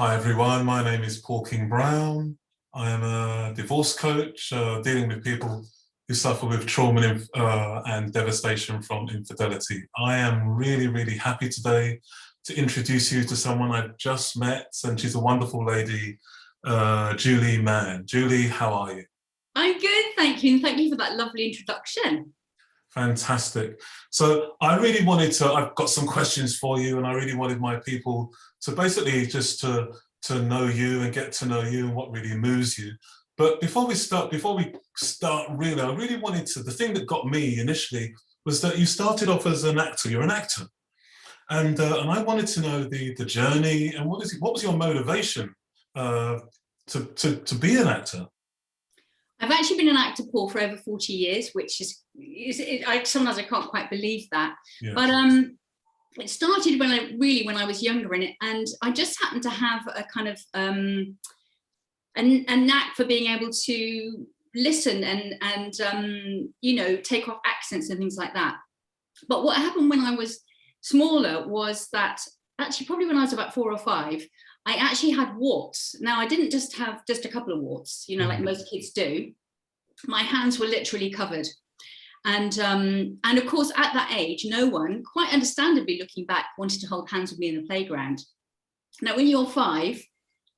Hi everyone, my name is Paul King-Brown. I am a divorce coach dealing with people who suffer with trauma and devastation from infidelity. I am really happy today to introduce you to someone I've just met, and she's a wonderful lady, Julie Mann. Julie, how are you? I'm good, thank you, and thank you for that lovely introduction. Fantastic. So I've got some questions for you, and I really wanted my people to basically just to know you and get to know you and what really moves you. But before we start really, I really wanted to, the thing that got me initially was that you started off as an actor, you're an actor. And I wanted to know the journey and what was your motivation to be an actor? I've actually been an actor, Paul, for over 40 years, which sometimes I can't quite believe that. Yes. But it started when I was younger in it, and I just happened to have a kind of a knack for being able to listen and take off accents and things like that. But what happened when I was smaller was that actually probably when I was about 4 or 5, I actually had warts. Now, I didn't just have just a couple of warts, like most kids do. My hands were literally covered. And of course, at that age, no one, quite understandably looking back, wanted to hold hands with me in the playground. Now, when you're 5,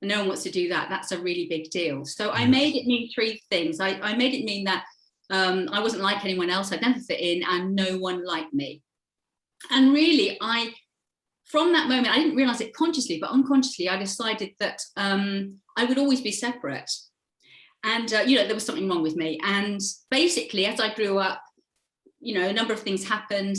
and no one wants to do that, that's a really big deal. So I made it mean 3 things. I made it mean that I wasn't like anyone else, I'd never fit in, and no one liked me. And really, from that moment, I didn't realize it consciously, but unconsciously, I decided that I would always be separate. And, there was something wrong with me. And basically, as I grew up, a number of things happened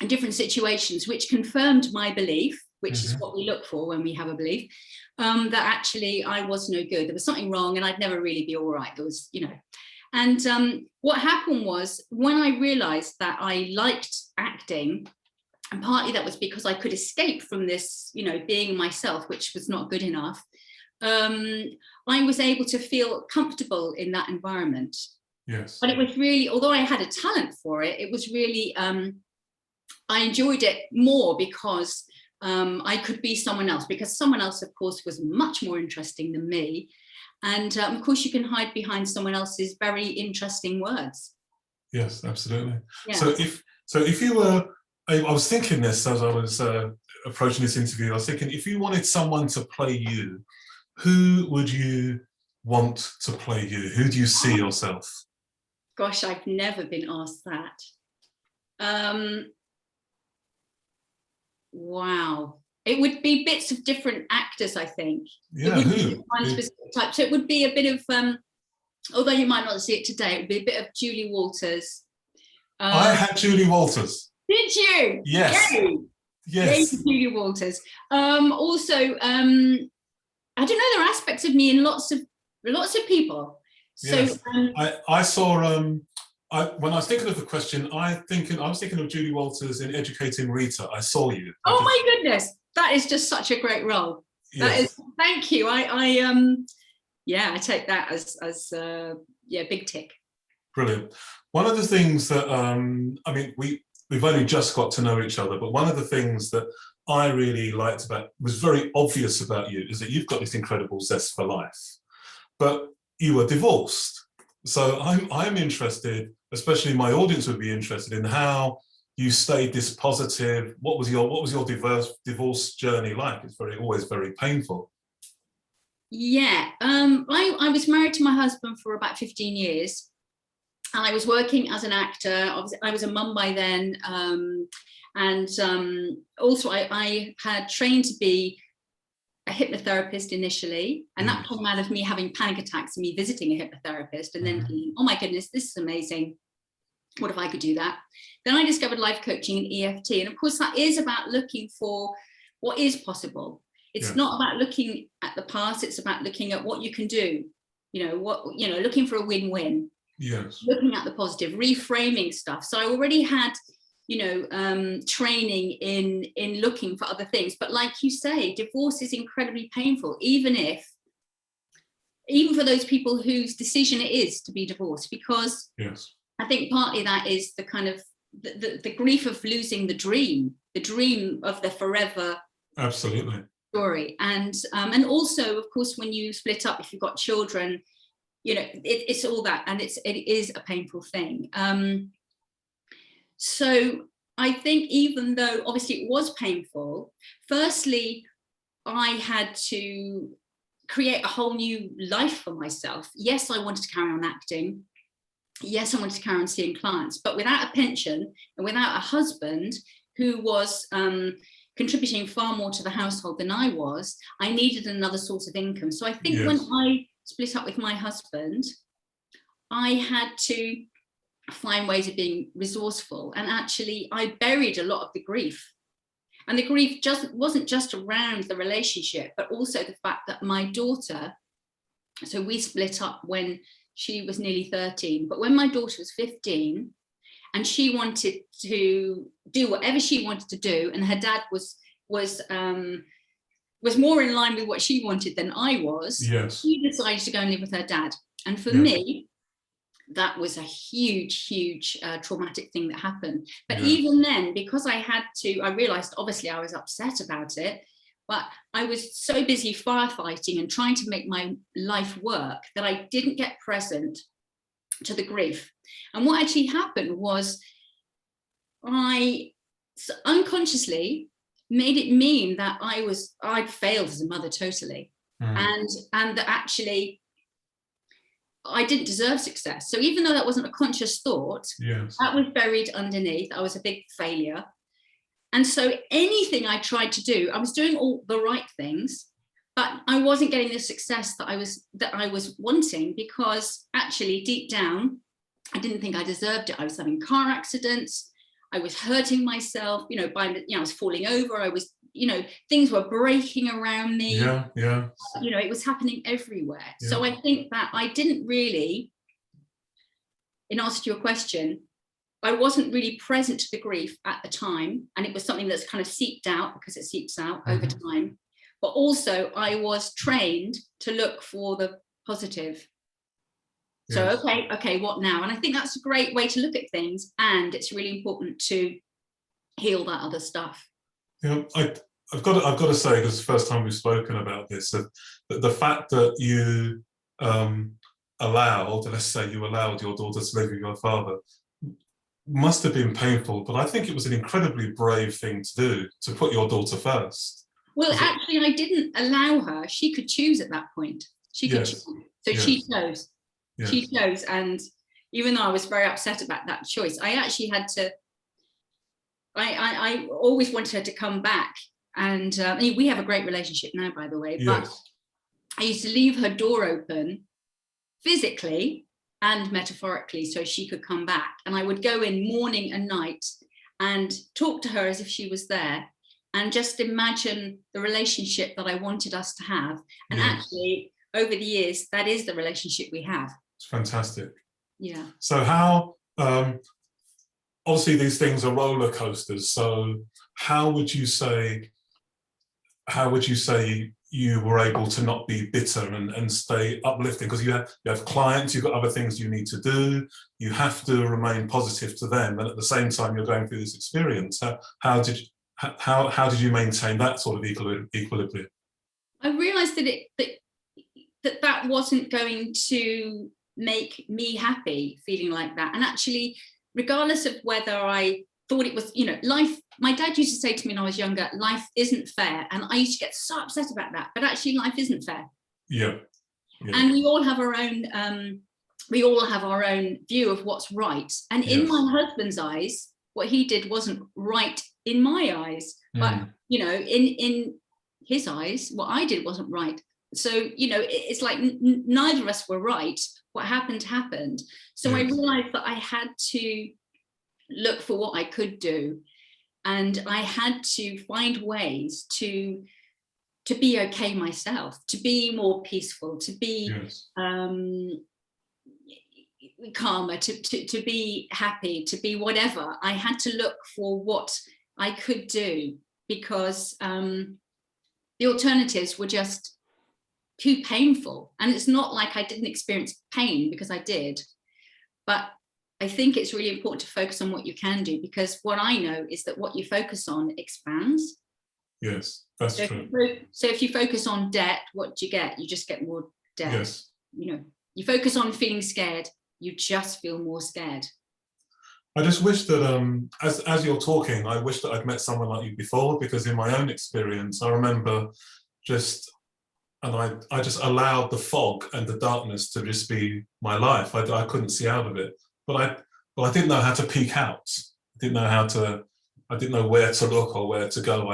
in different situations, which confirmed my belief, which is what we look for when we have a belief, that actually I was no good. There was something wrong and I'd never really be all right. There was, And what happened was when I realized that I liked acting, and partly that was because I could escape from this, being myself, which was not good enough. I was able to feel comfortable in that environment. Yes. But it was really, although I had a talent for it, it was really, I enjoyed it more because I could be someone else, because someone else, of course, was much more interesting than me. And of course, you can hide behind someone else's very interesting words. Yes, absolutely. Yeah. So if you were, I was thinking this as I was approaching this interview, I was thinking, if you wanted someone to play you, who would you want to play you? Who do you see yourself? Gosh, I've never been asked that. Wow. It would be bits of different actors, I think. Yeah, who? Specific type. So it would be a bit of, although you might not see it today, it would be a bit of Julie Walters. I had Julie Walters. Did you? Yes. Yay. Yes. Yay, Julie Walters. Also, I don't know, there are aspects of me in lots of people. So yes. I saw when I was thinking of the question, I was thinking of Julie Walters in Educating Rita. I saw you. My goodness, that is just such a great role. Yes. That is, thank you. I take that as big tick. Brilliant. One of the things that we've only just got to know each other, but one of the things that I really liked was very obvious about you is that you've got this incredible zest for life, but you were divorced. So I'm interested, especially my audience would be interested in how you stayed this positive. What was your divorce journey like? It's always very painful. Yeah, I was married to my husband for about 15 years. And I was working as an actor. I was a mum by then. Also I had trained to be a hypnotherapist initially. And that came out of me having panic attacks and me visiting a hypnotherapist and then thinking, oh my goodness, this is amazing. What if I could do that? Then I discovered life coaching and EFT. And of course, that is about looking for what is possible. It's not about looking at the past. It's about looking at what you can do. Looking for a win-win. Yes. Looking at the positive, reframing stuff. So I already had, training in looking for other things. But like you say, divorce is incredibly painful, even for those people whose decision it is to be divorced, because I think partly that is the kind of the grief of losing the dream of the forever Absolutely. story. And also, of course, when you split up, if you've got children, you know, it's all that, and it is a painful thing. So I think even though obviously it was painful, firstly, I had to create a whole new life for myself. Yes, I wanted to carry on acting. Yes, I wanted to carry on seeing clients, but without a pension and without a husband who was contributing far more to the household than I was, I needed another source of income. So I think when I split up with my husband, I had to find ways of being resourceful. And actually, I buried a lot of the grief. And the grief wasn't just around the relationship, but also the fact that my daughter, so we split up when she was nearly 13, but when my daughter was 15, and she wanted to do whatever she wanted to do, and her dad was more in line with what she wanted than I was, she decided to go and live with her dad. And for me, that was a huge traumatic thing that happened. But even then, because I realized, obviously I was upset about it, but I was so busy firefighting and trying to make my life work that I didn't get present to the grief. And what actually happened was I unconsciously made it mean that I'd failed as a mother totally. And that actually I didn't deserve success. So even though that wasn't a conscious thought, that was buried underneath. I was a big failure. And so anything I tried to do, I was doing all the right things, but I wasn't getting the success that I was wanting, because actually deep down, I didn't think I deserved it. I was having car accidents. I was hurting myself, I was falling over. I was, things were breaking around me. It was happening everywhere. So I think that I didn't really, in answer to your question, I wasn't really present to the grief at the time. And it was something that's kind of seeped out, because it seeps out over time. But also I was trained to look for the positive. So, okay, what now? And I think that's a great way to look at things. And it's really important to heal that other stuff. I've got to say, because it's the first time we've spoken about this, that the fact that you allowed your daughter to live with your father must have been painful, but I think it was an incredibly brave thing to do, to put your daughter first. Well, actually, I didn't allow her. She could choose at that point. She could choose. So she chose. She chose. And even though I was very upset about that choice, I actually had to, I always wanted her to come back. And we have a great relationship now, by the way, but I used to leave her door open physically and metaphorically so she could come back. And I would go in morning and night and talk to her as if she was there, and just imagine the relationship that I wanted us to have. And actually, over the years, that is the relationship we have. It's fantastic. Yeah. So how, obviously these things are roller coasters. So how would you say you were able to not be bitter and stay uplifting? Because you have clients, you've got other things you need to do, you have to remain positive to them, and at the same time you're going through this experience. How did you maintain that sort of equilibrium? I realized that wasn't going to make me happy, feeling like that. And actually, regardless of whether I thought it was, life, my dad used to say to me when I was younger, life isn't fair. And I used to get so upset about that, but actually life isn't fair. And we all have our own, view of what's right. And in my husband's eyes, what he did wasn't right in my eyes, but, in his eyes, what I did wasn't right. So, it's like neither of us were right. What happened. So I realized that I had to look for what I could do. And I had to find ways to be okay myself, to be more peaceful, to be calmer, to be happy, to be whatever. I had to look for what I could do, because the alternatives were just too painful. And it's not like I didn't experience pain, because I did. But I think it's really important to focus on what you can do, because what I know is that what you focus on expands. Yes. That's So true. so if you focus on debt, what do you get? You just get more debt. Yes. You know, you focus on feeling scared, you just feel more scared. I just wish that as you're talking, I wish that I'd met someone like you before, because in my own experience, I remember I just allowed the fog and the darkness to just be my life. I couldn't see out of it, but I didn't know how to peek out. I didn't know where to look or where to go.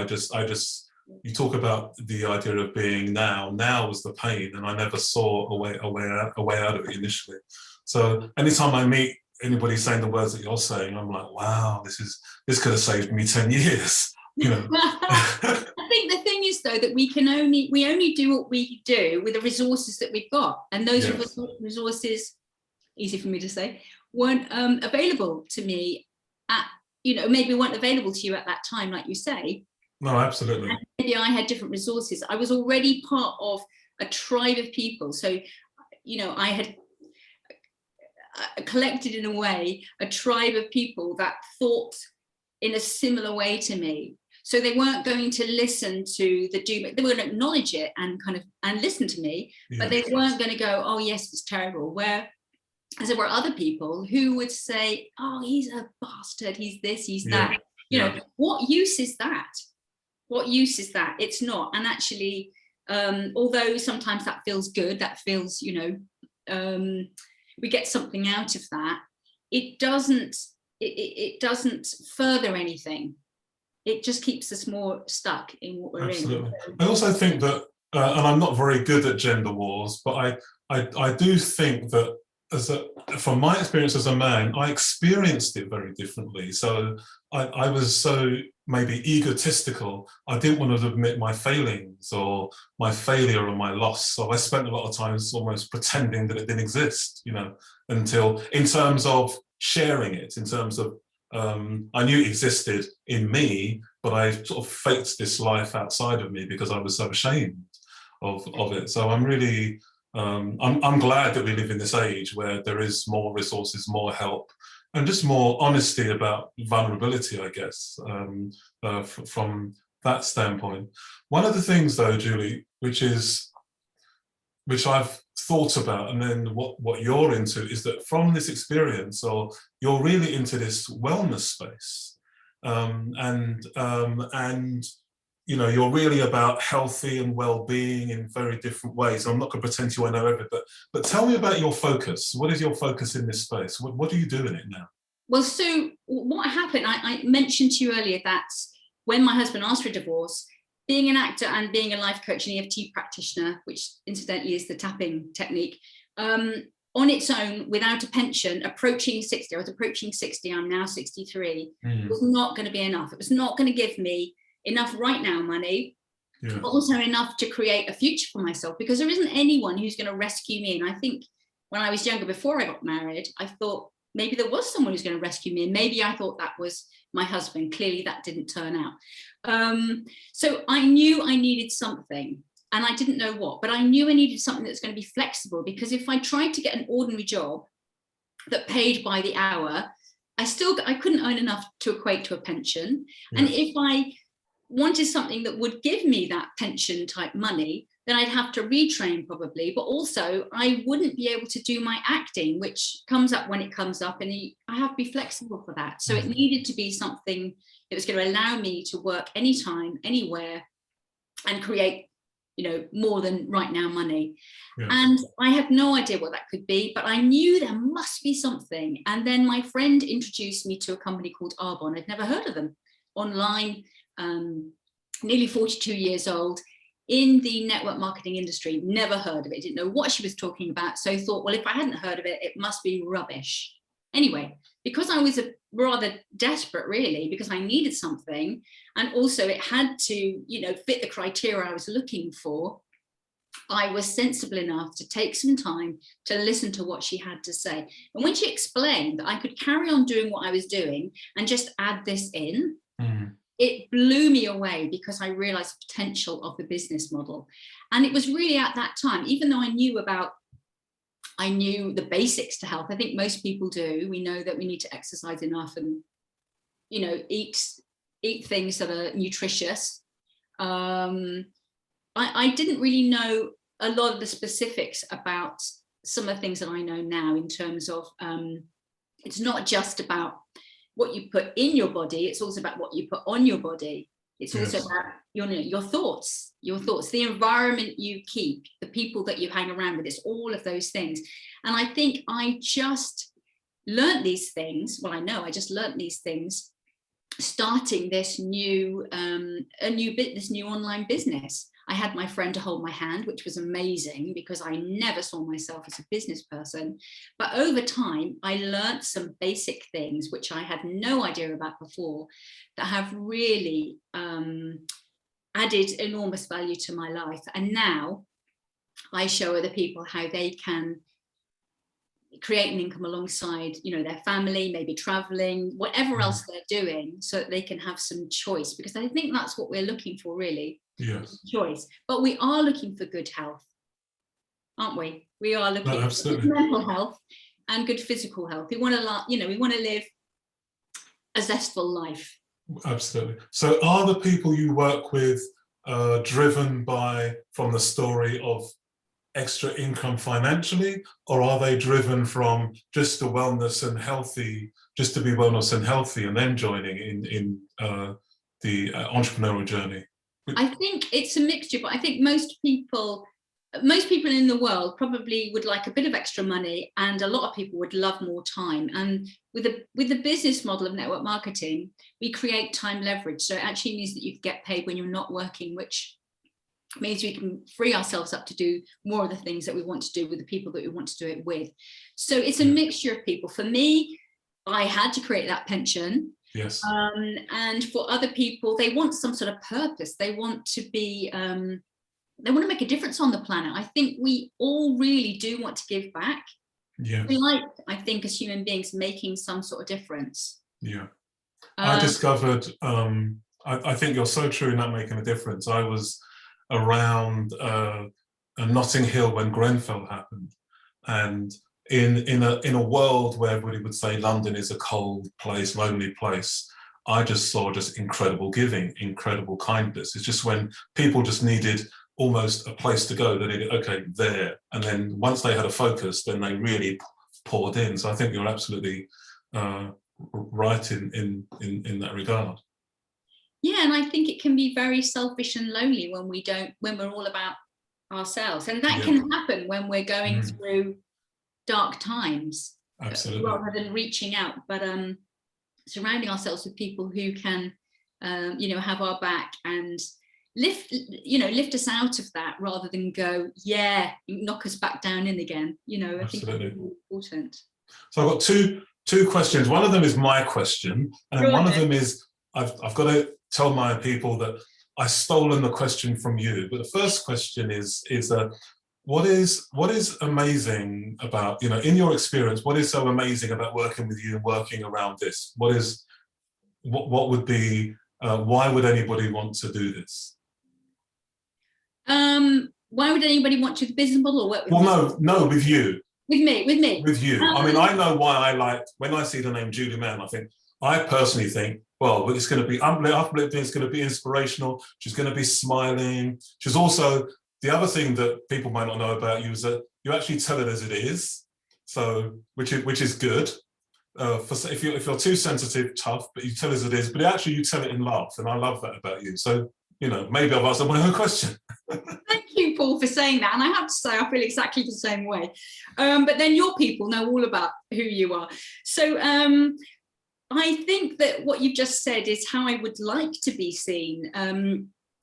You talk about the idea of being now. Now was the pain, and I never saw a way out of it initially. So anytime I meet anybody saying the words that you're saying, I'm like, wow, this could have saved me 10 years. You know. I think the thing is, though, that we only do what we do with the resources that we've got, and those Yes. resources, easy for me to say, weren't available to me at, maybe weren't available to you at that time, like you say. No, absolutely. And maybe I had different resources. I was already part of a tribe of people, so I had collected, in a way, a tribe of people that thought in a similar way to me. So they weren't going to listen to the doom. They were going to acknowledge it and listen to me, but they weren't going to go, oh yes, it's terrible. Whereas there were other people who would say, oh, he's a bastard, he's this, he's that. What use is that? What use is that? It's not. And actually, although sometimes that feels good, that feels, we get something out of that, it doesn't further anything. It just keeps us more stuck in what we're Absolutely. in. I also think that, and I'm not very good at gender wars, but I do think that from my experience as a man, I experienced it very differently. So I was so maybe egotistical. I didn't want to admit my failings or my failure or my loss. So I spent a lot of times almost pretending that it didn't exist, until, in terms of sharing it, in terms of, I knew it existed in me, but I sort of faked this life outside of me because I was so ashamed of it. So I'm really, I'm glad that we live in this age where there is more resources, more help, and just more honesty about vulnerability, I guess, from that standpoint. One of the things, though, Julie, which I've thought about, and then what you're into, is that from this experience, or you're really into this wellness space, and you're really about healthy and well-being in very different ways. I'm not going to pretend to I know everything, but tell me about your focus. What is your focus in this space? What do you do in it now? Well, so what happened, I mentioned to you earlier that when my husband asked for a divorce, being an actor and being a life coach and EFT practitioner, which incidentally is the tapping technique, on its own, without a pension, approaching 60, I was approaching 60, I'm now 63, was not going to be enough. It was not going to give me enough right now money, but also enough to create a future for myself, because there isn't anyone who's going to rescue me. And I think when I was younger, before I got married, I thought maybe there was someone who's going to rescue me. And maybe I thought that was my husband. Clearly that didn't turn out. So I knew I needed something, and I didn't know what, but I knew I needed something that's going to be flexible, because if I tried to get an ordinary job that paid by the hour, I couldn't earn enough to equate to a pension. And if I wanted something that would give me that pension type money, then I'd have to retrain probably, but also I wouldn't be able to do my acting, which comes up when it comes up, and I have to be flexible for that. So it needed to be something that was going to allow me to work anytime, anywhere, and create, more than right now money. And I had no idea what that could be, but I knew there must be something. And then my friend introduced me to a company called Arbonne. I'd never heard of them. Online, nearly 42 years old, in the network marketing industry, never heard of it, didn't know what she was talking about. So I thought, well, if I hadn't heard of it, it must be rubbish. Anyway, because I was rather desperate, really, because I needed something, and also it had to, fit the criteria I was looking for, I was sensible enough to take some time to listen to what she had to say. And when she explained that I could carry on doing what I was doing and just add this in, it blew me away, because I realized the potential of the business model. And it was really at that time, even though I knew the basics to health. I think most people do. We know that we need to exercise enough and, eat things that are nutritious. I didn't really know a lot of the specifics about some of the things that I know now, in terms of it's not just about what you put in your body, it's also about what you put on your body. It's also about your thoughts, the environment you keep, the people that you hang around with. It's all of those things. And I think I just learned these things. Well, I just learned these things starting this new online business. I had my friend to hold my hand, which was amazing, because I never saw myself as a business person. But over time, I learned some basic things which I had no idea about before, that have really added enormous value to my life. And now I show other people how they can create an income alongside, their family, maybe traveling, whatever else they're doing, so that they can have some choice, because I think that's what we're looking for, really. Yes. Choice. But we are looking for good health, aren't we? We are looking for good mental health and good physical health. We want to live a zestful life. Absolutely. So are the people you work with driven from the story of extra income financially, or are they driven from just the wellness and healthy, just to be wellness and healthy, and then joining in the entrepreneurial journey? I think it's a mixture, but I think most people in the world probably would like a bit of extra money, and a lot of people would love more time. And with the business model of network marketing, we create time leverage. So it actually means that you get paid when you're not working, which means we can free ourselves up to do more of the things that we want to do with the people that we want to do it with. So it's a mixture of people. For me, I had to create that pension. Yes. And for other people, they want some sort of purpose. They want to be, they want to make a difference on the planet. I think we all really do want to give back. Yeah. We like, I think, as human beings, making some sort of difference. Yeah. I discovered, I think you're so true in that making a difference. I was around Notting Hill when Grenfell happened, and in a world where everybody would say London is a cold place, lonely place, I just saw incredible giving, incredible kindness. It's just when people just needed almost a place to go, they needed, okay, there. And then once they had a focus, then they really poured in. So I think you're absolutely right in that regard. Yeah, and I think it can be very selfish and lonely when we're all about ourselves. And that can happen when we're going through dark times. Absolutely. Rather than reaching out, but surrounding ourselves with people who can have our back and lift us out of that, rather than go knock us back down in again. I think it's really important. So I've got two questions. One of them is my question, and one of them is I've got to tell my people that I've stolen the question from you. But the first question is what is amazing about, in your experience, what is so amazing about working with you and working around this? What would be, why would anybody want to do this? Why would anybody want to do the business model or work with me? Well, no, with you. With me. With you. I know why when I see the name Julie Mann, I personally think, well, it's going to be uplifting, it's going to be inspirational, she's going to be smiling. She's also, the other thing that people might not know about you is that you actually tell it as it is, so which is good. If you're too sensitive, tough, but you tell it as it is, but actually you tell it in love, and I love that about you. So, maybe I've asked my own question. Thank you, Paul, for saying that. And I have to say, I feel exactly the same way. But then your people know all about who you are. So I think that what you've just said is how I would like to be seen.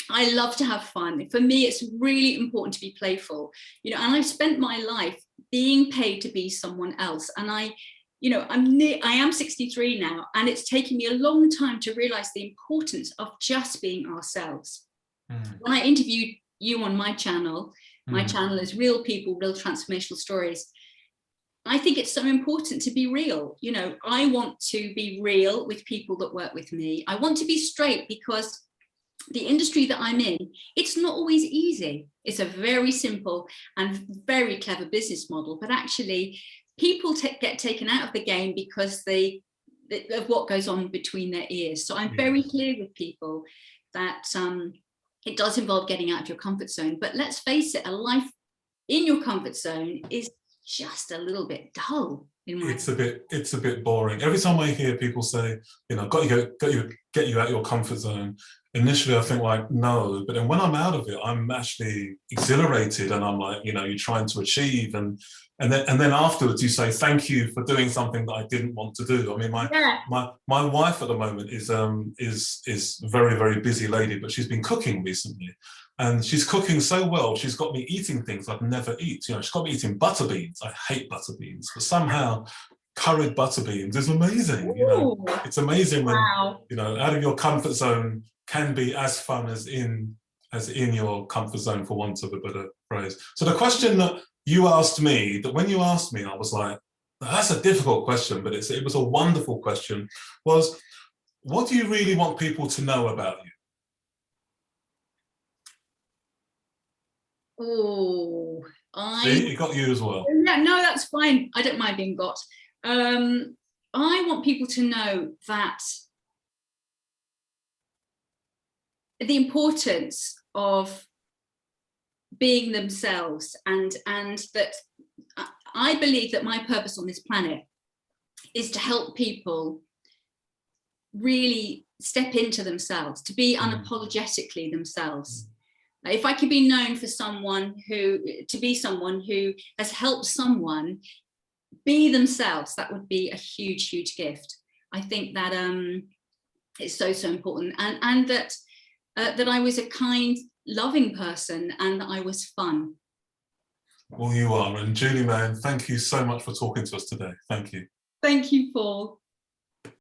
I love to have fun. For me, it's really important to be playful, and I've spent my life being paid to be someone else. And I am 63 now, and it's taken me a long time to realize the importance of just being ourselves. When I interviewed you on my channel is Real People, Real Transformational Stories. I think it's so important to be real. I want to be real with people that work with me. I want to be straight, because the industry that I'm in, it's not always easy. It's a very simple and very clever business model, but actually people get taken out of the game because of what goes on between their ears. So I'm very clear with people that it does involve getting out of your comfort zone. But let's face it, a life in your comfort zone is just a little bit dull. It's a bit boring. Every time I hear people say, you know, get you out your comfort zone, initially I think like, no, but then when I'm out of it, I'm actually exhilarated, and I'm like, you know, you're trying to achieve, and then afterwards you say thank you for doing something that I didn't want to do. I mean, my wife at the moment is a very, very busy lady, but she's been cooking recently. And she's cooking so well, she's got me eating things I'd never eat. You know, she's got me eating butter beans. I hate butter beans, but somehow curried butter beans is amazing. Ooh. You know, it's amazing when, Wow. you know, out of your comfort zone can be as fun as in your comfort zone, for want of a better phrase. So the question that you asked me, that when you asked me, I was like, that's a difficult question, but it was a wonderful question, was what do you really want people to know about you? Oh, See, it got you as well. Yeah, no, that's fine. I don't mind being got. I want people to know that the importance of being themselves, and that I believe that my purpose on this planet is to help people really step into themselves, to be unapologetically themselves. If I could be known for to be someone who has helped someone be themselves, that would be a huge, huge gift. I think that it's so, so important, and that I was a kind, loving person, and that I was fun. Well, you are. And Julie Mann, thank you so much for talking to us today. Thank you. Thank you, Paul.